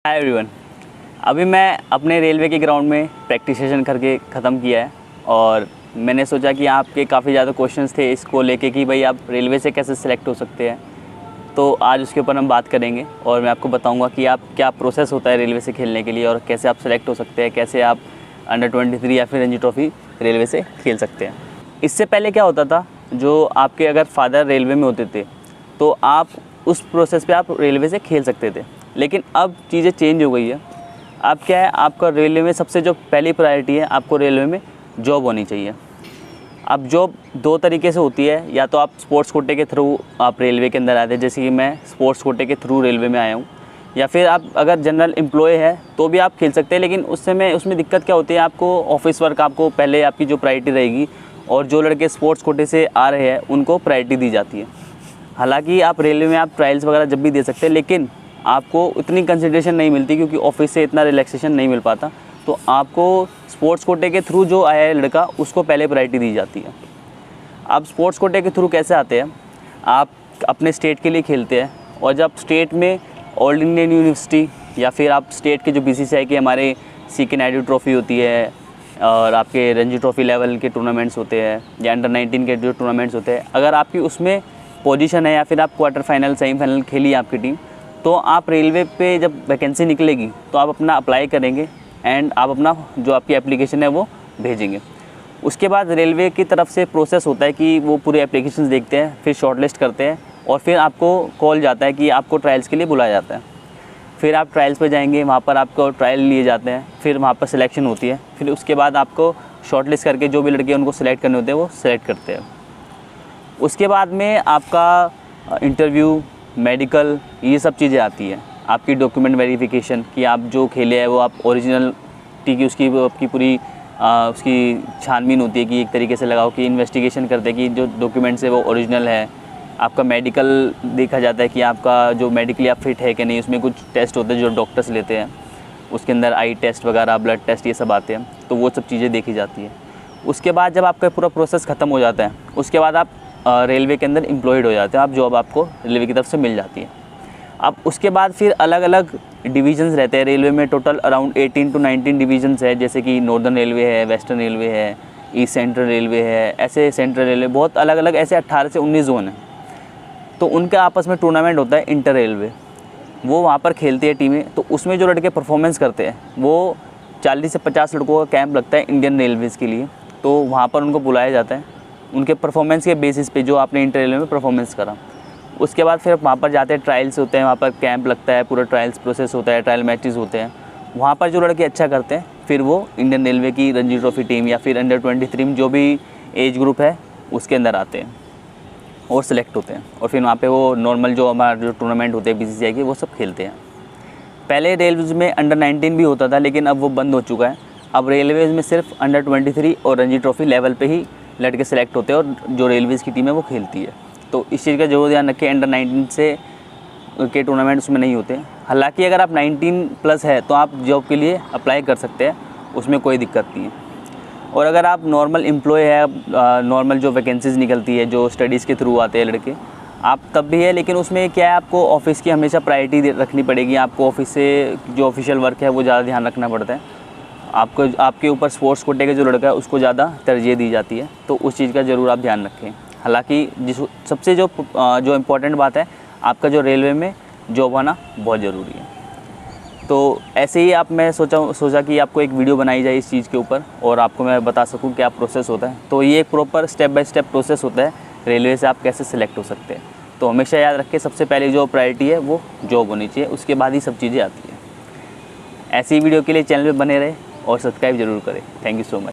Hi everyone. अभी मैं अपने रेलवे के ग्राउंड में प्रैक्टिस सेशन करके ख़त्म किया है और मैंने सोचा कि आपके काफ़ी ज़्यादा क्वेश्चंस थे इसको लेके कि भाई आप रेलवे से कैसे सिलेक्ट हो सकते हैं। तो आज उसके ऊपर हम बात करेंगे और मैं आपको बताऊंगा कि आप क्या प्रोसेस होता है रेलवे से खेलने के लिए और कैसे आप सेलेक्ट हो सकते हैं, कैसे आप अंडर-23 या फिर रणजी ट्रॉफ़ी रेलवे से खेल सकते हैं। इससे पहले क्या होता था, जो आपके अगर फादर रेलवे में होते थे तो आप उस प्रोसेस पे आप रेलवे से खेल सकते थे, लेकिन अब चीज़ें चेंज हो गई है। अब क्या है, आपका रेलवे में सबसे जो पहली प्रायोरिटी है, आपको रेलवे में जॉब होनी चाहिए। अब जॉब दो तरीके से होती है, या तो आप स्पोर्ट्स कोटे के थ्रू आप रेलवे के अंदर आते हैं, जैसे कि मैं स्पोर्ट्स कोटे के थ्रू रेलवे में आया हूँ, या फिर आप अगर जनरल एम्प्लॉय है तो भी आप खेल सकते हैं। लेकिन उसमें दिक्कत क्या होती है, आपको ऑफिस वर्क आपको पहले आपकी जो प्रायोरिटी रहेगी और जो लड़के स्पोर्ट्स कोटे से आ रहे हैं उनको प्रायोरिटी दी जाती है। हालाँकि आप रेलवे में आप ट्रायल्स वगैरह जब भी दे सकते हैं, लेकिन आपको उतनी कंसिडरेशन नहीं मिलती क्योंकि ऑफिस से इतना रिलैक्सेशन नहीं मिल पाता। तो आपको स्पोर्ट्स कोटे के थ्रू जो आया है लड़का, उसको पहले प्रायोरिटी दी जाती है। आप स्पोर्ट्स कोटे के थ्रू कैसे आते हैं, आप अपने स्टेट के लिए खेलते हैं और जब स्टेट में ऑल इंडियन यूनिवर्सिटी या फिर आप स्टेट के जो BCCI के हमारे CK नायडू ट्रॉफ़ी होती है और आपके रणजी ट्रॉफ़ी लेवल के टूर्नामेंट्स होते हैं या अंडर-19 के जो टूर्नामेंट्स होते हैं, अगर आपकी उसमें पोजीशन है या फिर आप क्वार्टर फाइनल सेमीफाइनल खेली आपकी टीम, तो आप रेलवे पे जब वैकेंसी निकलेगी तो आप अपना अप्लाई करेंगे एंड आप अपना जो आपकी एप्लीकेशन है वो भेजेंगे। उसके बाद रेलवे की तरफ से प्रोसेस होता है कि वो पूरे एप्लीकेशंस देखते हैं, फिर शॉर्टलिस्ट करते हैं और फिर आपको कॉल जाता है कि आपको ट्रायल्स के लिए बुलाया जाता है। फिर आप ट्रायल्स पे जाएंगे, वहाँ पर आपको ट्रायल लिए जाते हैं, फिर वहाँ पर सिलेक्शन होती है, फिर उसके बाद आपको शॉर्टलिस्ट करके जो भी लड़के उनको सिलेक्ट करने होते हैं वो सिलेक्ट करते हैं। उसके बाद में आपका इंटरव्यू, मेडिकल, ये सब चीज़ें आती हैं। आपकी डॉक्यूमेंट वेरिफिकेशन कि आप जो खेले हैं वो आप ओरिजिनल की उसकी आपकी पूरी उसकी छानबीन होती है कि एक तरीके से लगाओ कि इन्वेस्टिगेशन करते हैं कि जो डॉक्यूमेंट्स है वो ओरिजिनल है। आपका मेडिकल देखा जाता है कि आपका जो मेडिकली आप फिट है कि नहीं। उसमें कुछ टेस्ट होते हैं जो डॉक्टर्स लेते हैं, उसके अंदर आई टेस्ट वगैरह, ब्लड टेस्ट, ये सब आते हैं, तो वो सब चीज़ें देखी जाती है। उसके बाद जब आपका पूरा प्रोसेस ख़त्म हो जाता है, उसके बाद आप रेलवे के अंदर एम्प्लॉयड हो जाते हैं, आप जॉब आपको रेलवे की तरफ से मिल जाती है। अब उसके बाद फिर अलग अलग डिवीज़न्स रहते हैं रेलवे में। टोटल अराउंड 18 to 19 डिवीज़न्स है, जैसे कि नॉर्दर्न रेलवे है, वेस्टर्न रेलवे है, ईस्ट सेंट्रल रेलवे है, ऐसे सेंट्रल रेलवे, बहुत अलग अलग ऐसे 18 से 19 जोन है। तो उनका आपस में टूर्नामेंट होता है इंटर रेलवे, वो वहाँ पर खेलती है टीमें। तो उसमें जो लड़के परफॉर्मेंस करते हैं वो 40 से 50 लड़कों का कैंप लगता है इंडियन रेलवेज़ के लिए। तो वहाँ पर उनको बुलाया जाता है उनके परफॉर्मेंस के बेसिस पे, जो आपने इंटर रेलवे में परफॉर्मेंस करा। उसके बाद फिर वहाँ पर जाते हैं, ट्रायल्स होते हैं, वहाँ पर कैंप लगता है, पूरा ट्रायल्स प्रोसेस होता है, ट्रायल मैचेस होते हैं। वहाँ पर जो लड़के अच्छा करते हैं फिर वो इंडियन रेलवे की रणजी ट्रॉफ़ी टीम या फिर अंडर-23 में जो भी एज ग्रुप है उसके अंदर आते हैं और सिलेक्ट होते हैं। और फिर वहाँ पे वो नॉर्मल जो हमारा जो टूर्नामेंट होते हैं BCCI के, वो सब खेलते हैं। पहले रेलवेज़ में अंडर-19 भी होता था, लेकिन अब वो बंद हो चुका है। अब रेलवेज़ में सिर्फ अंडर-23 और रणजी ट्रॉफ़ी लेवल पे ही लड़के सेलेक्ट होते हैं और जो रेलवेज़ की टीम है वो खेलती है। तो इस चीज़ का जरूर ध्यान रखें, अंडर-19 से के टूर्नामेंट उसमें नहीं होते। हालांकि अगर आप 19+ है तो आप जॉब के लिए अप्लाई कर सकते हैं, उसमें कोई दिक्कत नहीं है। और अगर आप नॉर्मल एम्प्लॉय है, नॉर्मल जो वैकेंसीज़ निकलती है, जो स्टडीज़ के थ्रू आते हैं लड़के, आप तब भी है, लेकिन उसमें क्या है, आपको ऑफिस की हमेशा प्रायोरिटी रखनी पड़ेगी। आपको ऑफिस से जो ऑफिशियल वर्क है वो ज़्यादा ध्यान रखना पड़ता है। आपको आपके ऊपर स्पोर्ट्स कोटे का जो लड़का है उसको ज़्यादा तरजीह दी जाती है, तो उस चीज़ का ज़रूर आप ध्यान रखें। हालांकि सबसे जो इम्पोर्टेंट बात है, आपका जो रेलवे में जॉब आना बहुत ज़रूरी है। तो ऐसे ही मैं सोचा कि आपको एक वीडियो बनाई जाए इस चीज़ के ऊपर और आपको मैं बता सकूं क्या प्रोसेस होता है। तो ये एक proper step by step process होता है रेलवे से आप कैसे सिलेक्ट हो सकते हैं। तो हमेशा याद रखें, सबसे पहले जो प्रायोरिटी है वो जॉब होनी चाहिए, उसके बाद ही सब चीज़ें आती हैं। ऐसी वीडियो के लिए चैनल पर बने रहे और सब्सक्राइब ज़रूर करें। Thank you so much.